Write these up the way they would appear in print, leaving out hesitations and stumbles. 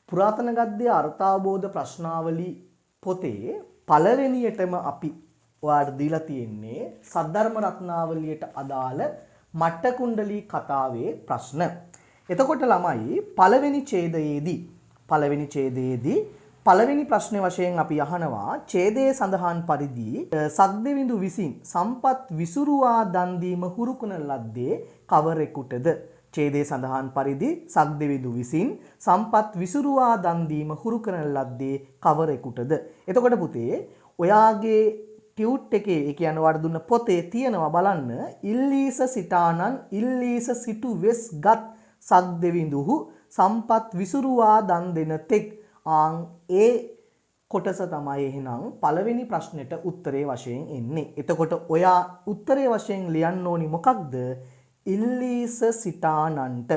පුරාතන ගද්‍ය අර්ථාබෝධ ප්‍රශ්නාවලි පොතේ පළවෙනියටම අපි ඔයාලට දීලා තියෙන්නේ සද්ධර්ම රත්නාවලියට අදාළ මට්ට කුණ්ඩලී කතාවේ ප්‍රශ්න. එතකොට ළමයි පළවෙනි ඡේදයේදී පළවෙනි ප්‍රශ්නේ වශයෙන් අපි අහනවා ඡේදයේ සඳහන් පරිදි සක්දෙවිඳු විසින් සම්පත් විසුරුවා දන් දීම හුරු කරන ලද්දේ කවරෙකුටද? ඡේදයේ සඳහන් පරිදි සක්දෙවිඳු විසින් සම්පත් විසුරුවා දන් දීම හුරු කරන ලද්දේ කවරෙකුටද? එතකොට පුතේ ඔයාගේ ටියුට් එකේ ඒ කියන්නේ ඔයාලට දුන්න පොතේ තියෙනවා බලන්න ඉල්ලීස සිතානන් ඉල්ලීස සිටු වෙස්ගත් සක්දෙවිඳුහු සම්පත් විසුරුවා දන් දෙන තෙක් ආන් ඒ කොටස තමයි එහෙනම් පළවෙනි ප්‍රශ්නෙට උත්තරේ වශයෙන් එන්නේ. එතකොට ඔයා උත්තරේ වශයෙන් ලියන්න ඕනි මොකක්ද? ඉල්ලීස සිතානන්ට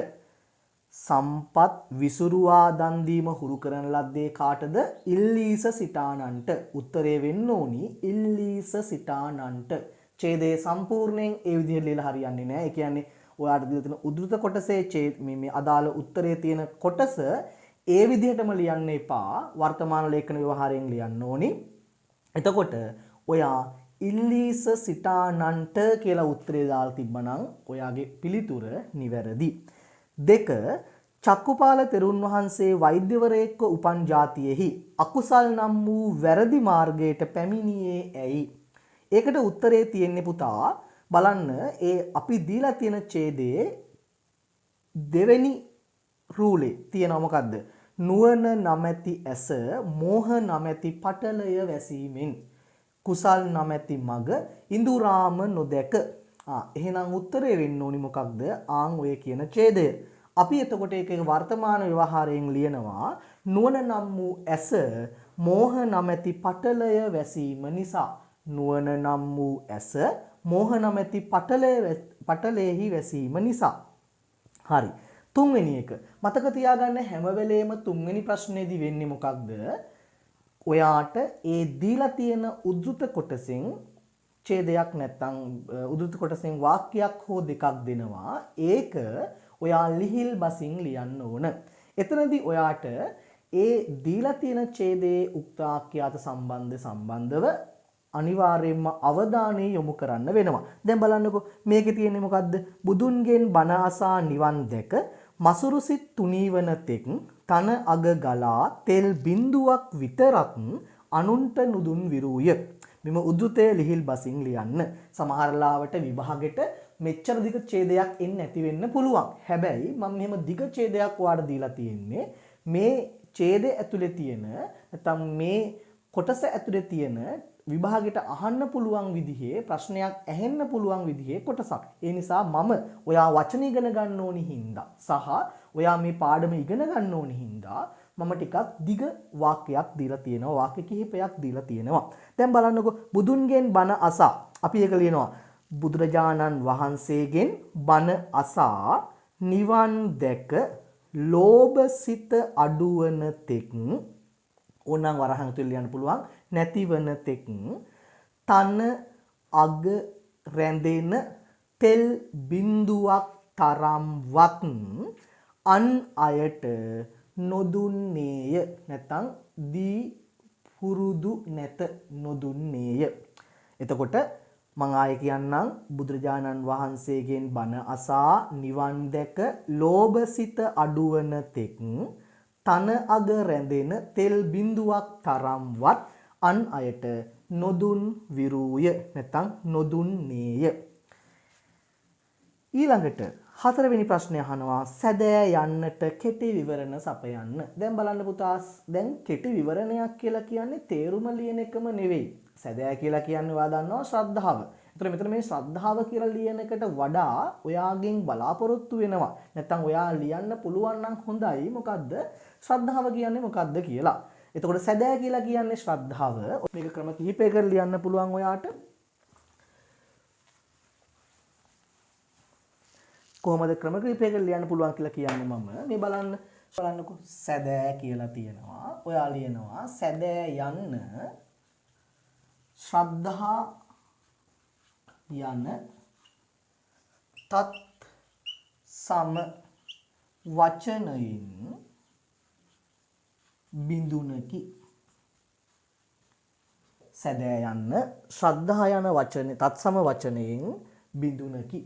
සම්පත් විසුරුවා දන් දීම හුරු කරන ලද්දේ කාටද? ඉල්ලීස සිතානන්ට. උත්තරේ වෙන්න ඕනි ඉල්ලීස සිතානන්ට. ඡේදයේ සම්පූර්ණයෙන් ඒ විදිහට ලියලා හරියන්නේ නැහැ. ඒ කියන්නේ ඔයාලට දීලා තියෙන උද්දෘත කොටසේ මේ අදාළ උත්තරේ තියෙන කොටස ඒ විදිහටම ලියන්න එපා. වර්තමාන ලේඛන ව්‍යවහාරයෙන් ලියන්න ඕනි. එතකොට ඔයා ඉල්ලීස සිතානන්ට කියලා උත්තරේ දාලා තිබ්බනම් ඔයාගේ පිළිතුර නිවැරදි. 2. චක්කුපාල තෙරුන් වහන්සේ වෛද්‍යවරයෙක්ව උපන් ජාතියෙහි අකුසල් නම් වූ වැරදි මාර්ගයට පැමිණියේ ඇයි? ඒකට උත්තරේ තියෙන්නේ පුතා බලන්න ඒ අපි දීලා තියෙන ඡේදයේ දෙවෙනි රූලේ තියෙනවා මොකද්ද? නුවණ නැමැති ඇස මෝහ නැමැති පටලය වැසීමෙන් කුසල් නැමැති මග ඉඳුරාම නොදැක. එහෙනම් උත්තරේ වෙන්න ඕනි මොකක්ද? ආන් ඔය කියන ඡේදය. අපි එතකොට ඒක වර්තමාන ව්‍යවහාරයෙන් ලියනවා නුවණ නම් වූ ඇස මෝහ නැමැති පටලය වැසීම නිසා. නුවණ නම් වූ ඇස මෝහ නැමැති පටලයෙහි වැසීම නිසා. හරි. තුන්වෙනි එක මතක තියාගන්න හැම වෙලේම තුන්වෙනි ප්‍රශ්නේදී වෙන්නේ මොකක්ද? ඔයාට ඒ දීලා තියෙන උද්දෘත කොටසෙන් ඡේදයක් නැත්නම් උද්දෘත කොටසෙන් වාක්‍යයක් හෝ දෙකක් දෙනවා. ඒක ඔයා ලිහිල් බසින් ලියන්න ඕන. එතනදී ඔයාට ඒ දීලා තියෙන ඡේදයේ උක්ත වාක්‍යයට සම්බන්ධව අනිවාර්යයෙන්ම අවධානය යොමු කරන්න වෙනවා. දැන් බලන්නකෝ මේකේ තියෙන්නේ මොකද්ද? බුදුන්ගෙන් බණ අසා නිවන් දැක මසුරු සිත් තුනීවන තෙක් තන අග ගලා තෙල් බිඳුවක් විතරක් අනුන්ට නුදුන් විරූය. මෙම උද්දෘතය ලිහිල් බසින් ලියන්න. සමහර ලාවට විභාගෙට මෙච්චර දිග ඡේදයක් එන්නේ නැති වෙන්න පුළුවන්. හැබැයි මම මෙහෙම දිග ඡේදයක් ඔයාලට දීලා තියෙන්නේ මේ ඡේදය ඇතුලේ තියෙන නැත්නම් මේ කොටස ඇතුලේ තියෙන විභාගෙට අහන්න පුළුවන් විදිහේ ප්‍රශ්නයක් ඇහෙන්න පුළුවන් විදිහේ කොටසක්. ඒ නිසා මම ඔයා වචන ඉගෙන ගන්න ඕනි හින්දා සහ ඔයා මේ පාඩම ඉගෙන ගන්න ඕනි හින්දා මම ටිකක් දිග වාක්‍යයක් දීලා තියෙනවා. වාක්‍ය කිහිපයක් දීලා තියෙනවා. දැන් බලන්නකෝ බුදුන්ගෙන් බණ අසා. අපි ඒක ලියනවා. බුදුරජාණන් වහන්සේගෙන් බණ අසා නිවන් දැක ලෝභ සිත අඩුවන තෙක් ඕනනම් වරහන් තුල ලියන්න පුළුවන් නැතිවන තෙක් තන අග රැඳෙන තෙල් බිඳුවක් තරම්වත් අන් අයට නොදුන්නේය. නැත්නම් දී පුරුදු නැත නොදුන්නේය. එතකොට මම ආයෙ කියන්නම් බුදුරජාණන් වහන්සේගෙන් බණ අසා නිවන් දැක ලෝභ සිත අඩුවන තෙක් තන අග රැඳෙන තෙල් බිඳුවක් තරම්වත් අන් අයට නොදුන් විරූය. නැත්නම් නොදුන්නේය. ඊළඟට හතරවෙනි ප්‍රශ්නය අහනවා සැදෑ යන්නට කෙටි විවරණ සපයන්න. දැන් බලන්න පුතා දැන් කෙටි විවරණයක් කියලා කියන්නේ තේරුම ලියන එකම නෙවෙයි. සැදෑ කියලා කියන්නේ ඔයා දන්නවා ශ්‍රද්ධාව. ඒතර මෙතන මේ ශ්‍රද්ධාව කියලා ලියන එකට වඩා ඔයාගෙන් බලාපොරොත්තු වෙනවා. නැත්නම් ඔයා ලියන්න පුළුවන් නම් හොඳයි මොකද්ද ශ්‍රද්ධාව කියන්නේ මොකද්ද කියලා. එතකොට සැදෑ කියලා කියන්නේ ශ්‍රද්ධාව. මේක ක්‍රම කිහිපයකට ලියන්න පුළුවන් ඔයාට. කොහොමද ක්‍රම කිහිපයකට ලියන්න පුළුවන් කියලා කියන්නේ මම මේ බලන්නකෝ සැදෑ කියලා තියෙනවා. ඔයා ලියනවා සැදෑ යන්න ශ්‍රද්ධා යන තත් සම වචනයින් බිඳුනකි. සැදෑ යන්න ශ්‍රද්ධා යන වචනේ තත්සම වචනයෙන් බිඳුනකි.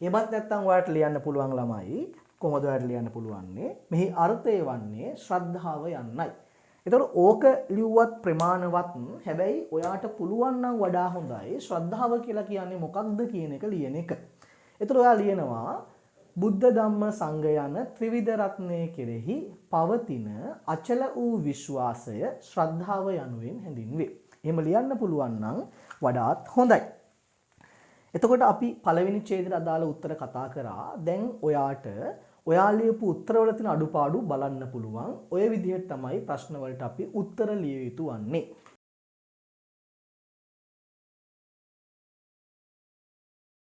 එමත් නැත්නම් ඔයාලට ලියන්න පුළුවන් ළමයි කොහොමද ඔයාලට ලියන්න පුළුවන්නේ? මෙහි අර්ථය වන්නේ ශ්‍රද්ධාව යන්නයි. එතකොට ඕක ලිව්වත් ප්‍රමාණවත්. හැබැයි ඔයාට පුළුවන් නම් වඩා හොඳයි ශ්‍රද්ධාව කියලා කියන්නේ මොකක්ද කියන එක ලියන එක. එතකොට ඔයා ලියනවා බුද්ධ ධම්ම සංඝ යන ත්‍රිවිධ රත්නයේ කෙරෙහි පවතින අචල වූ විශ්වාසය ශ්‍රද්ධාව යනුවෙන් හැඳින්වේ. එහෙම ලියන්න පුළුවන් නම් වඩාත් හොඳයි. එතකොට අපි පළවෙනි ඡේදයට අදාළ උත්තර කතා කරා. දැන් ඔයාට ඔයා ලියපු උත්තරවල තියෙන අඩුපාඩු බලන්න පුළුවන්. ඔය විදිහට තමයි ප්‍රශ්න වලට අපි උත්තර ලිය යුතු වන්නේ.